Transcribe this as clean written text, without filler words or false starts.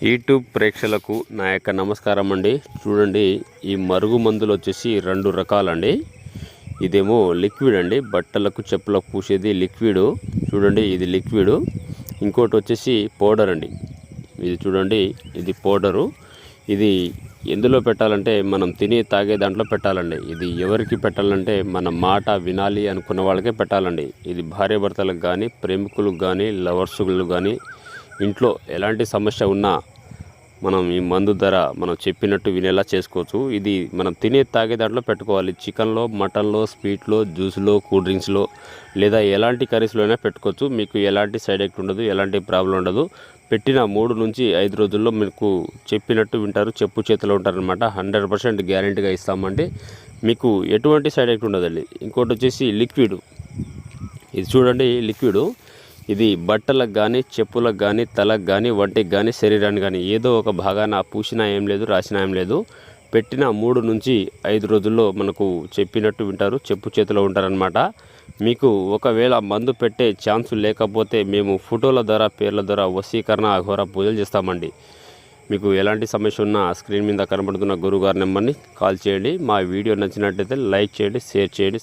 YouTube ప్రేక్షకులకు నా యొక్క నమస్కారం అండి. చూడండి, ఈ మరుగు మందులు వచ్చేసి రెండు రకాలండి. ఇదేమో లిక్విడ్ అండి, బట్టలకు చెప్పులకు పూసేది లిక్విడ్. చూడండి, ఇది లిక్విడ్. ఇంకోటి వచ్చేసి పౌడర్ అండి. ఇది చూడండి, ఇది పౌడరు. ఇది ఎందులో పెట్టాలంటే మనం తిని తాగే దాంట్లో పెట్టాలండి. ఇది ఎవరికి పెట్టాలంటే మన మాట వినాలి అనుకున్న వాళ్ళకే పెట్టాలండి. ఇది భార్యాభర్తలకు కానీ, ప్రేమికులకు కానీ, లవర్స్లకు కానీ, ఇంట్లో ఎలాంటి సమస్య ఉన్నా మనం ఈ మందు ధర మనం చెప్పినట్టు వినేలా చేసుకోవచ్చు. ఇది మనం తినే తాగే దాంట్లో పెట్టుకోవాలి. చికెన్లో, మటన్లో, స్వీట్లో, జ్యూస్లో, కూల్ డ్రింక్స్లో లేదా ఎలాంటి కర్రీస్లో అయినా పెట్టుకోవచ్చు. మీకు ఎలాంటి సైడ్ ఎఫెక్ట్ ఉండదు, ఎలాంటి ప్రాబ్లం ఉండదు. పెట్టిన 3 నుంచి 5 రోజుల్లో మీకు చెప్పినట్టు వింటారు, చెప్పు చేతిలో ఉంటారనమాట. 100% గ్యారెంటీగా ఇస్తామండి. మీకు ఎటువంటి సైడ్ ఎఫెక్ట్ ఉండదండి. ఇంకోటి వచ్చేసి లిక్విడ్. ఇది చూడండి, లిక్విడ్. ఇది బట్టలకు కానీ, చెప్పులకు కానీ, తలకు కానీ, వంటికి కానీ, శరీరానికి కానీ ఏదో ఒక భాగాన పూసినా ఏం లేదు, రాసినా ఏం లేదు. పెట్టిన 3 నుంచి 5 రోజుల్లో మనకు చెప్పినట్టు వింటారు, చెప్పు చేతిలో ఉంటారనమాట. మీకు ఒకవేళ మందు పెట్టే ఛాన్స్ లేకపోతే మేము ఫోటోల ద్వారా, పేర్ల ద్వారా వశీకరణ, అఘోర పూజలు చేస్తామండి. మీకు ఎలాంటి సమస్య ఉన్నా స్క్రీన్ మీద కనబడుతున్న గురువుగారి నెంబర్ని కాల్ చేయండి. మా వీడియో నచ్చినట్లయితే లైక్ చేయండి, షేర్ చేయండి.